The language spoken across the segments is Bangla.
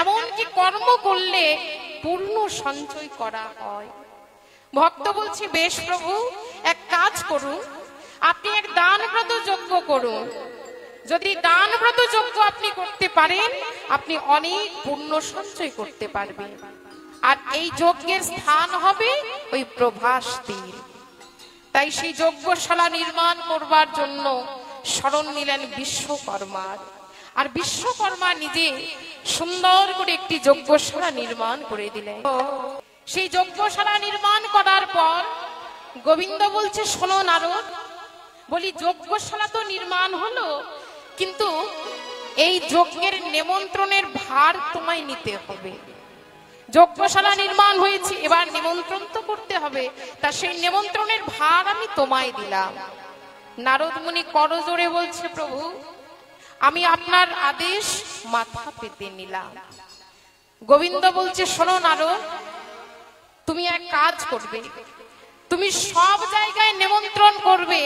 এমন কি কর্ম করলে পূর্ণ সঞ্চয় করা হয়। ভক্ত বলছে, বেশ প্রভু, এক কাজ করুন, আপনি এক দানব্রত যজ্ঞ করুন। যদি দানব্রত যজ্ঞ আপনি করতে পারেন, আপনি অনেক পুণ্য সঞ্চয় করতে পারবেন। আর এই যজ্ঞের স্থান হবে ওই প্রভাস তীর। তাই সেই যজ্ঞশালা নির্মাণ করবার জন্য শরণ নিলেন বিশ্বকর্মার। আর বিশ্বকর্মা নিজে সুন্দর করে একটি যজ্ঞশালা নির্মাণ করে দিলেন। সেই যজ্ঞশালা নির্মাণ করার পর গোবিন্দ বলছে, শোনো নারদ, বলি যজ্ঞশালা তো নির্মাণ হলো, কিন্তু এই যজ্ঞের নিমন্ত্রণের ভার তোমায় নিতে হবে। যজ্ঞশালা নির্মাণ হয়েছে, এবার নিমন্ত্রণ তো করতে হবে, তা সেই নিমন্ত্রণের ভার আমি তোমায় দিলাম। নারদ মুনি করজোড়ে বলছে, প্রভু, আমি আপনার আদেশ মাথা পেতে নিলাম। গোবিন্দ বলছে, শোনো নারদ, তুমি এক কাজ করবে, তুমি সব জায়গায় নিমন্ত্রণ করবে,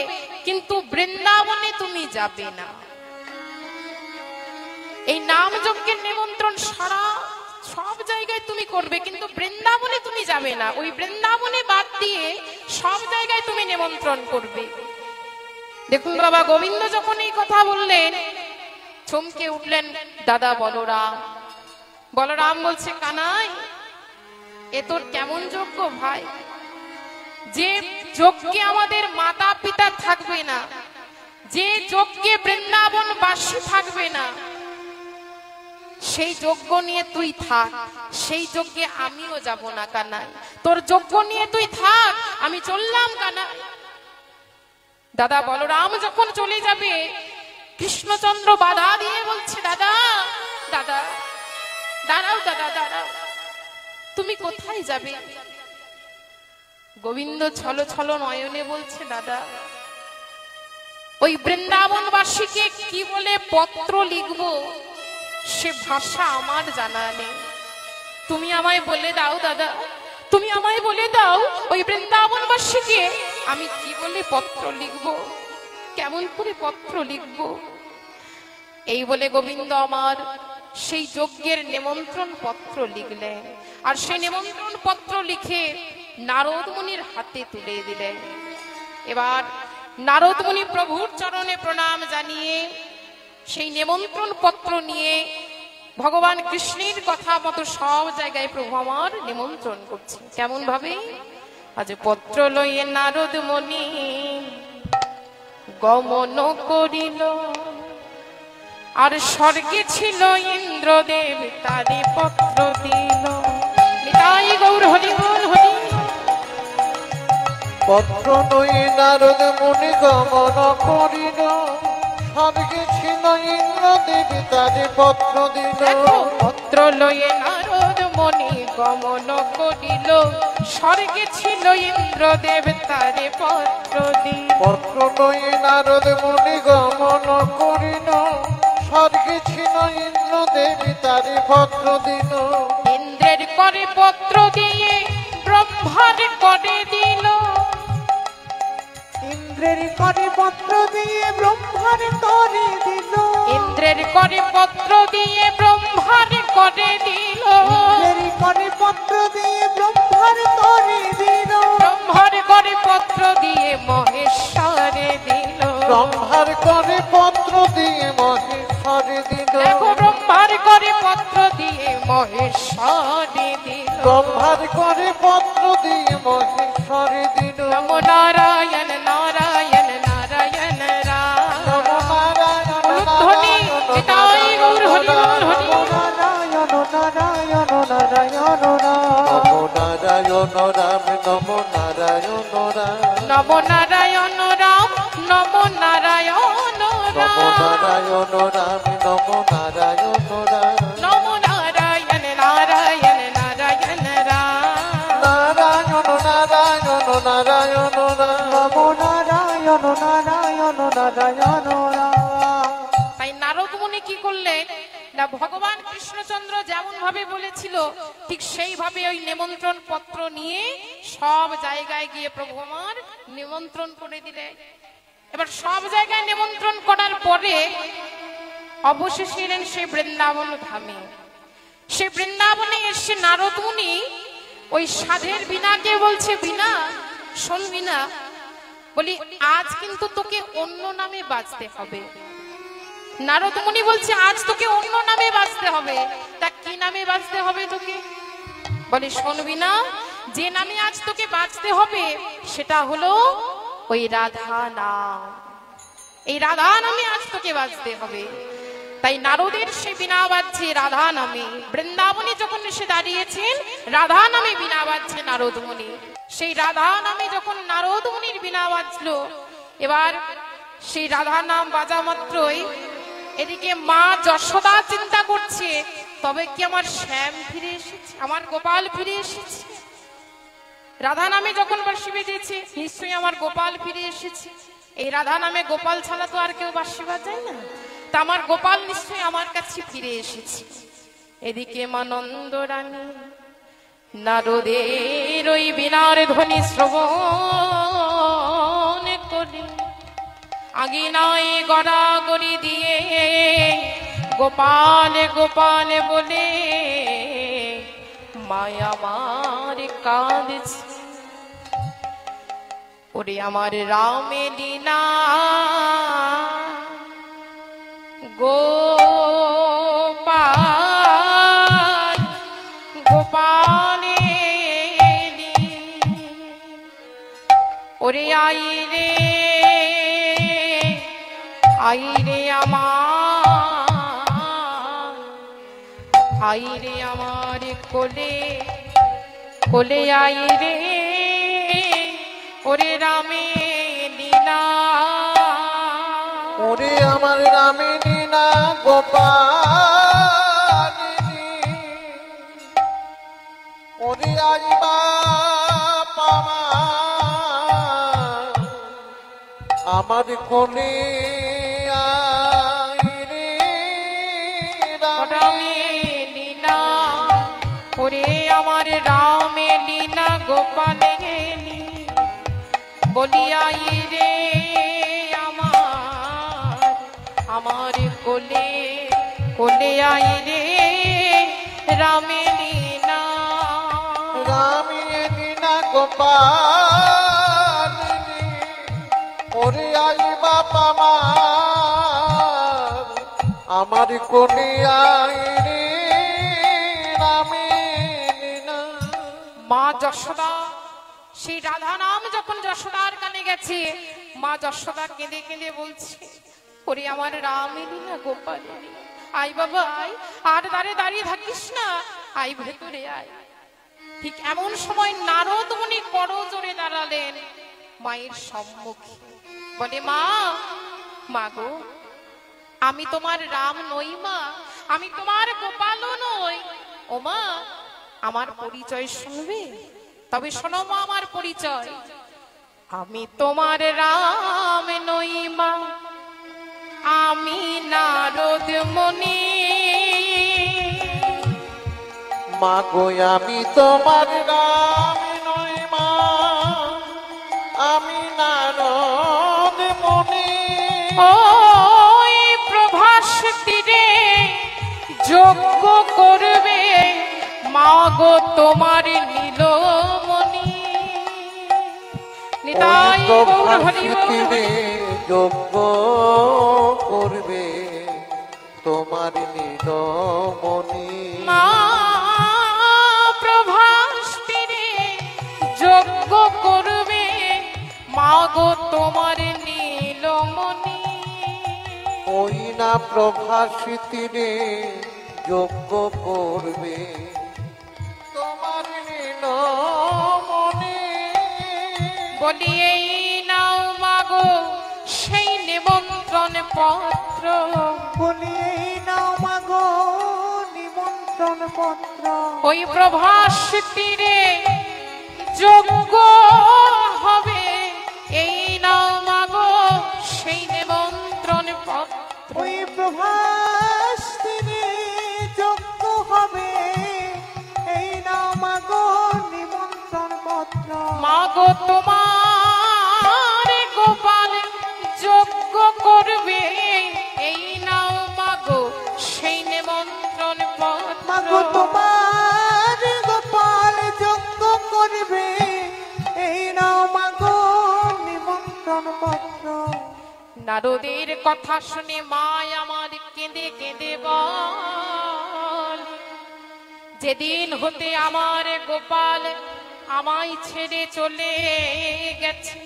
কিন্তু বৃন্দাবনে তুমি যাবে না। এই নাম যজ্ঞের নিমন্ত্রণ সারা সব জায়গায় তুমি করবে, কিন্তু বৃন্দাবনে তুমি যাবে না। ওই বৃন্দাবনে বাদ দিয়ে সব জায়গায় তুমি নিমন্ত্রণ করবে। দেখুন বাবা, গোবিন্দ যখন এই কথা বললেন, চমকে উঠলেন দাদা বলরাম। বলরাম বলছে, কানাই, এ তোর কেমন যজ্ঞ ভাই? যে যজ্ঞে আমাদের মাতা পিতা থাকবে না, যে যজ্ঞে বৃন্দাবন বাসী থাকবে না, সেই যজ্ঞ নিয়ে তুই থাক, সেই যজ্ঞে আমিও যাব না কানাই। তোর যজ্ঞ নিয়ে তুই থাক, আমি চললাম কানাই। দাদা বলরাম যখন চলে যাবে, কৃষ্ণচন্দ্র বাধা দিয়ে বলছে, দাদা দাদা দাঁড়াও, দাদা দাঁড়াও, তুমি কোথায় যাবে? গোবিন্দ ছল ছল নয়নে বলছে, দাদা, ওই বৃন্দাবনবাসীকে কি বলে পত্র লিখবো সে ভাষা আমার জানা নেই। তুমি আমায় বলে দাও দাদা, তুমি আমায় বলে দাও, ওই বৃন্দাবনবাসীকে আমি কি বলে পত্র লিখবো, কেমন করে পত্র লিখবো? এই বলে গোবিন্দ আমার সেই যজ্ঞের নিমন্ত্রণ পত্র লিখলেন। আর সেই নিমন্ত্রণ পত্র লিখে নারদ মুনির হাতে তুলে দিলেন। এবার নারদ মুনি প্রভুর চরণে প্রণাম জানিয়ে সেই নিমন্ত্রণ পত্র নিয়ে ভগবান কৃষ্ণের কথা মতো সব জায়গায় প্রভু আমার নিমন্ত্রণ করছে। কেমন ভাবে? আজ পত্র লইয়ে নারদ মুনি গমন করিল, আর স্বর্গে ছিল ইন্দ্রদেব তারে পত্র দিল। নিতাই গৌর হরি বল হরি। পত্র লইয়ে নারদ মুনি গমন করিল, স্বর্গে ছিল ইন্দ্রদেব তারে পত্র দিল। পত্র লইয়ে নারদ মুনি গমন করিল, স্বর্গে ছিল ইন্দ্রদেব তারে পত্র দিল। পত্র লইয়ে নারদ মুনি গমন করিল, স্বর্গে ছিল ইন্দ্রদেব তারে পত্র দিল। ইন্দ্রের করে পত্র দিয়ে ব্রহ্মার করে দিল, ইন্দ্রের করে পত্র দিয়ে ব্রহ্মার করে দিল। ইন্দ্রের করে পত্র দিয়ে ব্রহ্মার করে দিল। ইন্দ্রের করে পত্র দিয়ে ব্রহ্মার করে দিল। ব্রহ্মার করে পত্র দিয়ে মহেশ্বরে দিল। ব্রহ্মার করে পত্র দিয়ে মহেশ্বরে দিল। দেখো, ব্রহ্মার করে পত্র দিয়ে মহেশ্বরে দিল। ব্রহ্মার করে পত্র দিয়ে মহেশ্বরে দিল। নমো নারায়ণ নারায়ণ নারায়ণ রাম। নমো নারায়ণ ধ্বনি নিতাই গৌর হরি বল হরি। নারায়ণ নারায়ণ নারায়ণ রাম। নমো নারায়ণ রাম, নমো নারায়ণ রাম। নমো নারায়ণ রাম, নমো নারায়ণ নমো রাম। নারায়ণ রাম, নমো নারায়ণ রাম। নমো নারায়ণ নারায়ণ নারায়ণ রাম। নারায়ণ নারায়ণ নারায়ণ রাম। নমো নারায়ণ নারায়ণ নারায়ণ রাম। তাই নারদ মুনি কি করলেন না, ভগবান কৃষ্ণচন্দ্র যেমন ভাবে বলেছিল ঠিক সেইভাবে ওই নিমন্ত্রণ পত্র নিয়ে সব জায়গায় গিয়ে প্রভু আমার নিমন্ত্রণ করে দিলেন। এবার সব জায়গায় নিমন্ত্রণ করার পরে অবশেষে এলেন সেই বৃন্দাবন ধামে। সে বৃন্দাবনে এসে নারদ মুনি ওই সাধের বীণাকে বলছে, বীণা শোন বীণা, বলি আজ কিন্তু তোকে অন্য নামে বাঁচতে হবে। নারদ মুনি বলছে আজ তোকে অন্য নামে বাঁচতে হবে। তা কি নামে বাঁচতে হবে তোকে? বলে শোন বীণা, যে নামে আজ তোকে বাঁচতে হবে সেটা হলো ওই রাধা নাম। এই রাধা নামে আজ তোকে বাঁচতে হবে। তাই নারদের সে বীণা বাজছে রাধা নামে। বৃন্দাবনে যখন এসে দাঁড়িয়েছেন, রাধা নামে বীণা বাজছে নারদ মুনি। সেই রাধা নামে যখন নারদ মুনির বীণা বাজলো, এবার সেই রাধা নাম বাজা মাত্রই এদিকে মা যশোদা চিন্তা করছে, তবে কি আমার শ্যাম ফিরে এসেছে, আমার গোপাল ফিরে এসেছে। রাধা নামে যখন বাঁশি বেজেছে, নিশ্চয়ই আমার গোপাল ফিরে এসেছে। এই রাধা নামে গোপাল ছাড়া তো আর কেউ বাঁশি বাজায় না, তা আমার গোপাল নিশ্চয়ই আমার কাছে ফিরে এসেছে। এদিকে মা নন্দ রানী নারদের ওই বীণার ধ্বনি শ্রবণ করে আগিনায় গড়াগড়ি দিয়ে গোপাল গোপাল বলে মায়া আমার কাঁদছে। ওরে আমার রামে লীলা গোপাল গোপালে ওরে আইরে আইরে আমার কোলে কোলে আইরে ওরে রামে লীলা। ওরে আমার রামে লীলা গোপাল, ওরে আইবা পামা আমার কোলে আইরে রামে লীলা। ওরে আমার রামে লীলা গোপালে বলিয়াই রে আমার কোলে কোলে আই রে রামে লীলা। রামে লীলা গোপাল, ওরে আইবা পামা আমার কোলে আইরে রামে লীলা। মা যশোদা সেই রাধা নাম যখন যশোদার কানে গেছে, মা যশোদা কেঁদে কেঁদে বলছে, ওরে আমার রামে লীলা গোপাল, আয় বাবা আয়, আর দাঁড়ে দাঁড়িয়ে থাকিস না, আয় ভেতরে আয়। ঠিক এমন সময় নারদ মুনি করজোড়ে দাঁড়ালেন মায়ের সম্মুখে। বলে মা, মা গো, আমি তোমার রাম নই মা, আমি তোমার গোপালও নই। ও মা, আমার পরিচয় শুনবে? তবে শোনো মা আমার পরিচয়, আমি তোমার রাম নই মা, আমি নারদ মুনি। মা গো আমি তোমার রাম নই মা, আমি নারদ মুনি। ওই প্রভাস তীরে যজ্ঞ করবে মা গো তোমার নীলমণি। নিতাই গৌর হরি বল। যজ্ঞ করবে তোমার নীলমণি। মা প্রভাস তীরে যজ্ঞ করবে মা গো তোমার নীলমণি। ওই না প্রভাসিতীরে যজ্ঞ করবে তোমার নীলমণি। বলি এই নাও মা গো সেই নিমন্ত্রণ পত্র, বলি এই নাও মা গো নিমন্ত্রণ পত্র। ওই প্রভাস তীরে যজ্ঞ হবে, এই নাও মা গো সেই নিমন্ত্রণ পত্র। ওই প্রভাস তীরে যজ্ঞ হবে, এই নাও মা গো নিমন্ত্রণ পত্র। মা গো তোমার গোপাল যজ্ঞ করবে, এই নাও মা গো সেই নিমন্ত্রণ পত্র। মা গো নারদের কথা শুনে মা আমার কেঁদে কেঁদে বলে, যেদিন হতে আমার গোপাল আমায় ছেড়ে চলে গেছে,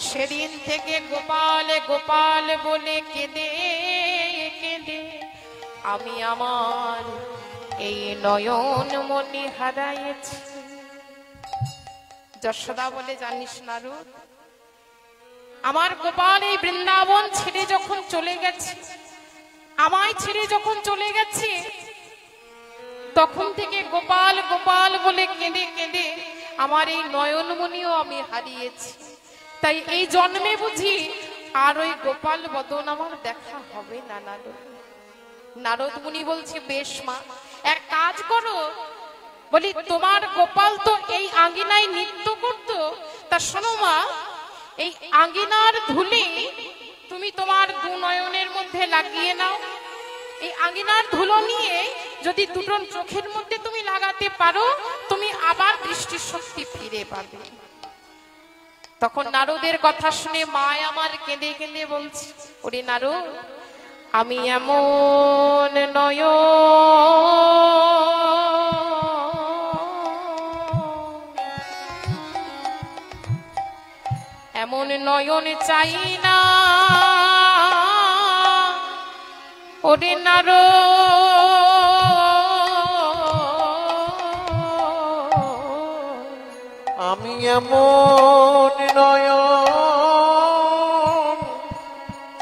সেদিন থেকে গোপাল গোপাল বলে কেঁদে কেঁদে আমি আমার এই নয়ন মনি হারাইছি। যশোদা বলে, জানিস নারদ, আমার গোপাল এই বৃন্দাবন ছেড়ে যখন চলে গেছে, আমায় ছেড়ে যখন চলে গেছে, তখন থেকে গোপাল গোপাল বলে কেঁদে কেঁদে আমার এই নয়নমণিও আমি হারিয়েছি। তাই এই জন্মে বুঝি আর ওই গোপাল বদন আমার দেখা হবে না। নারদ মুনি বলছে, বেশ মা, এক কাজ করো, বলি তোমার গোপাল তো এই আঙ্গিনায় নৃত্য করতো, তা শোনো মা, এই আঙ্গিনার ধুলি তুমি তোমার দু নয়নের মধ্যে লাগিয়ে নাও। এই আঙ্গিনার ধুলো নিয়ে যদি দুটো চোখের মধ্যে তুমি লাগাতে পারো, তুমি আবার দৃষ্টি শক্তি ফিরে পাবে। তখন নারদের কথা শুনে মা আমার কেঁদে কেঁদে বলছে, ওরে নারদ, আমি এমন এমন নয়ন চাই না, ওরে নারদ, আমি এমন নয়ন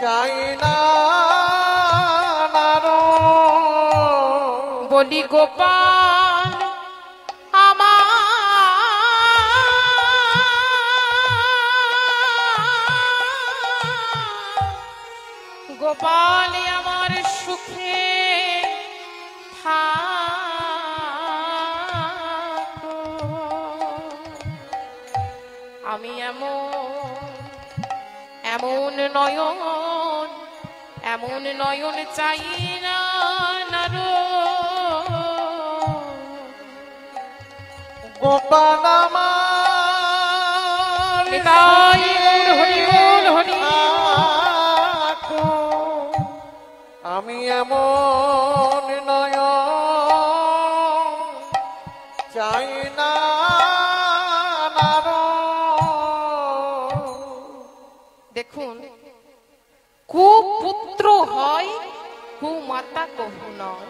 চাই না নারদ, বলি গোপাল আমার গোপাল আমার সুখে থাকো। আমি এমন নয়ন চাই না নারদ। গোপাল আমার নিতাই হরি বল হরি। আমি এমন নয়ন চাই না নারদ। দেখুন, কুপুত্র হয় কুমাতা কহু নয়।